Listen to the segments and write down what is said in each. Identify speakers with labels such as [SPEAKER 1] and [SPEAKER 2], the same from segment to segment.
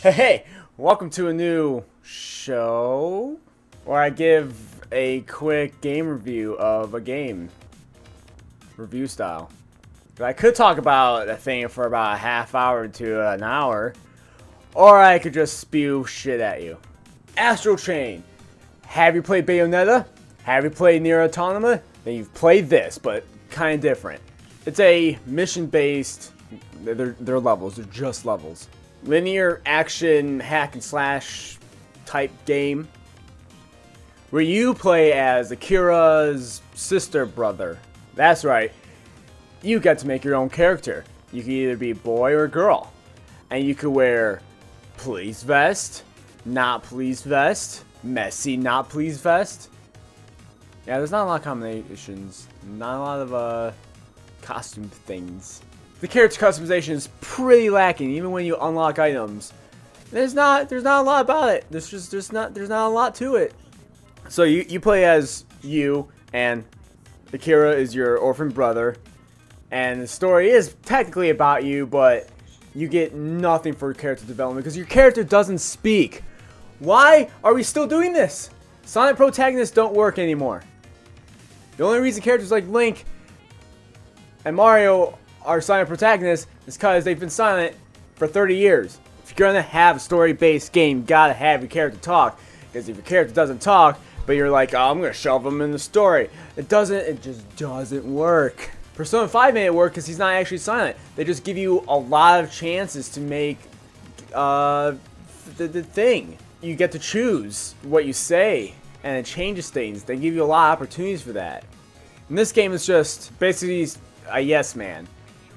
[SPEAKER 1] Hey, welcome to a new show where I give a quick game review of a game. Review style. I could talk about a thing for about a half hour to an hour, or I could just spew shit at you. Astral Chain. Have you played Bayonetta? Have you played Nier Automata? Then you've played this, but kind of different. It's a mission-based, they're levels, they're just levels. Linear action hack and slash type game where you play as Akira's sister brother. That's right, you get to make your own character. You can either be a boy or a girl, and you could wear police vest, not police vest, messy not police vest. Yeah, there's not a lot of combinations, not a lot of costume things. The character customization is pretty lacking, even when you unlock items. There's not a lot about it. There's not a lot to it. So you play as you, and Akira is your orphan brother, and the story is technically about you, but you get nothing for character development because your character doesn't speak. Why are we still doing this? Silent protagonists don't work anymore. The only reason characters like Link and Mario are silent protagonists is because they've been silent for 30 years. If you're gonna have a story-based game, you gotta have your character talk. Because if your character doesn't talk, but you're like, oh, I'm gonna shove them in the story, it just doesn't work. Persona 5 made it work because he's not actually silent. They just give you a lot of chances to make the thing. You get to choose what you say, and it changes things. They give you a lot of opportunities for that. In this game, it's just basically a yes man.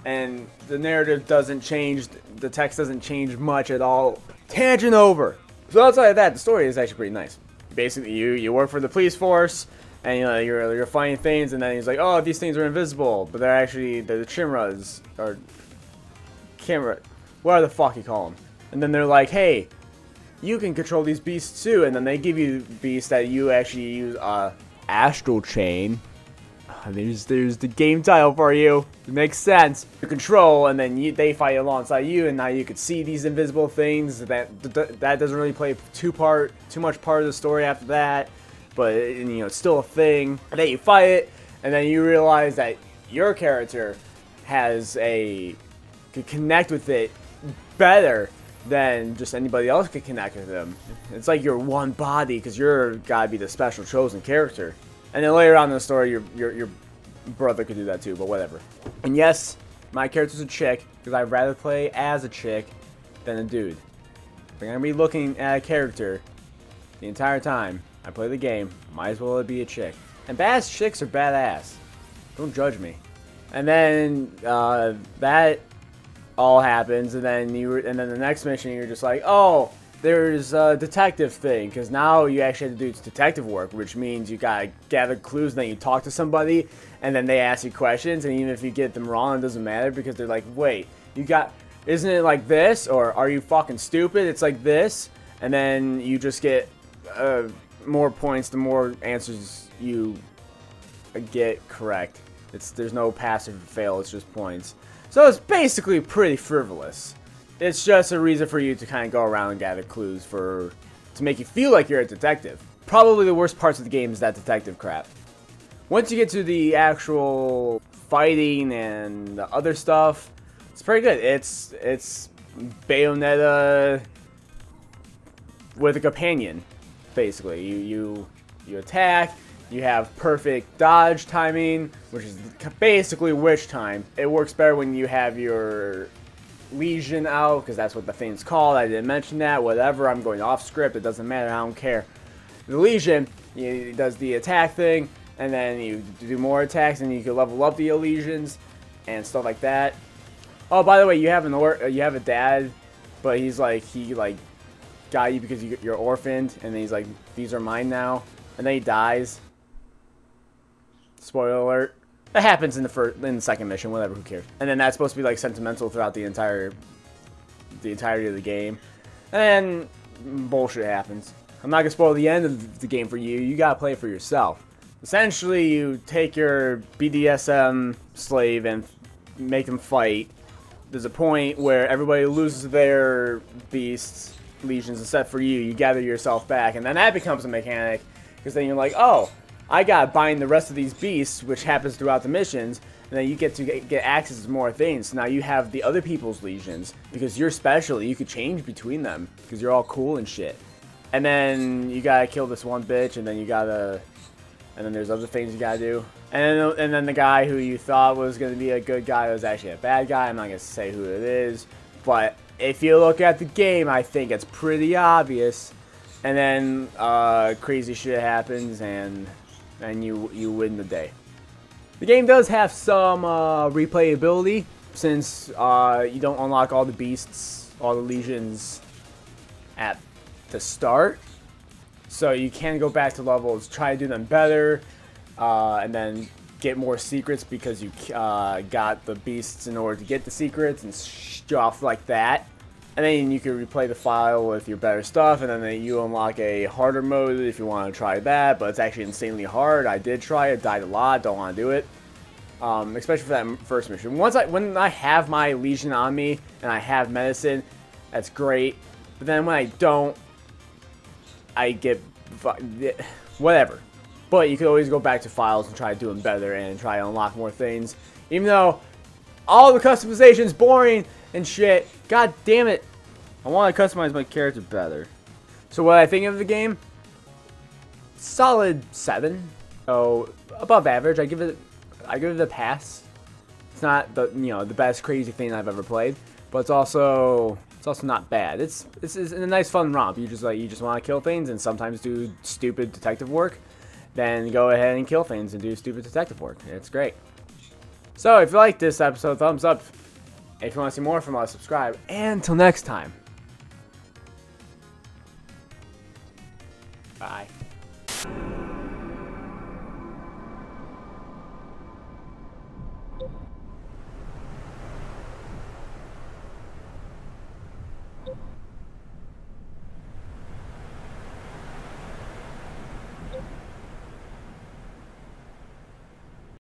[SPEAKER 1] And the narrative doesn't change, the text doesn't change much at all. Tangent over. So outside of that, the story is actually pretty nice. Basically, you work for the police force, and you're finding things, and then he's like, oh, these things are invisible, but they're actually the Chimras, or camera, whatever the fuck you call them. And then they're like, hey, you can control these beasts too, and then they give you beasts that you actually use Astral Chain. There's the game title for you. It makes sense. You control, and then they fight alongside you, and now you can see these invisible things. That doesn't really play too much part of the story after that, but it's still a thing. And then you fight it, and then you realize that your character could connect with it better than just anybody else could connect with them. It's like you're one body because you're gotta be the special chosen character. And then later on in the story, your brother could do that too, but whatever. And yes, my character's a chick, because I'd rather play as a chick than a dude. If I'm going to be looking at a character the entire time I play the game, might as well be a chick. And badass chicks are badass. Don't judge me. And then that all happens, and then the next mission, you're just like, oh, there's a detective thing, because now you actually have to do detective work, which means you gotta gather clues, and then you talk to somebody, and then they ask you questions, and even if you get them wrong, it doesn't matter, because they're like, wait, isn't it like this, or are you fucking stupid, it's like this, and then you just get more points the more answers you get correct. There's no pass or fail, it's just points. So it's basically pretty frivolous. It's just a reason for you to kind of go around and gather clues to make you feel like you're a detective. Probably the worst parts of the game is that detective crap. Once you get to the actual fighting and the other stuff, it's pretty good. It's Bayonetta with a companion, basically. You attack. You have perfect dodge timing, which is basically witch time. It works better when you have your Legion out, because that's what the thing's called. I didn't mention that. Whatever, I'm going off script. It doesn't matter. I don't care. The Legion does the attack thing, and then you do more attacks, and you can level up the legions and stuff like that. Oh, by the way, you have a dad, but he got you because you're orphaned, and then he's like, these are mine now, and then he dies. Spoiler alert. That happens in the second mission, whatever, who cares. And then that's supposed to be like sentimental throughout the entirety of the game. And then bullshit happens. I'm not gonna spoil the end of the game for you. You gotta play it for yourself. Essentially, you take your BDSM slave and make him fight there's a point where everybody loses their beasts, legions, except for you. You gather yourself back, and then that becomes a mechanic, because then you're like, oh, I gotta bind the rest of these beasts, which happens throughout the missions, and then you get to get access to more things. So now you have the other people's legions, because you're special, you could change between them, because you're all cool and shit. And then you gotta kill this one bitch, and then you gotta, and then there's other things you gotta do. And then the guy who you thought was gonna be a good guy was actually a bad guy. I'm not gonna say who it is, but if you look at the game, I think it's pretty obvious. And then crazy shit happens, and you win the day. The game does have some replayability, since you don't unlock all the beasts, all the legions at the start. So you can go back to levels, try to do them better, and then get more secrets because you got the beasts in order to get the secrets and stuff like that. And then you can replay the file with your better stuff, and then you unlock a harder mode if you want to try that, but it's actually insanely hard. I did try it, died a lot, don't want to do it. Especially for that first mission. When I have my legion on me and I have medicine, that's great. But then when I don't, I get whatever. But you could always go back to files and try to do them better and try to unlock more things. Even though all the customization is boring and shit. God damn it. I want to customize my character better. So what I think of the game, solid 7. Oh, above average. I give it a pass. It's not the the best crazy thing I've ever played, but it's also not bad. It's a nice fun romp. You just want to kill things and sometimes do stupid detective work. Then go ahead and kill things and do stupid detective work. It's great. So if you like this episode, thumbs up. If you want to see more from us, subscribe. And until next time. Bye.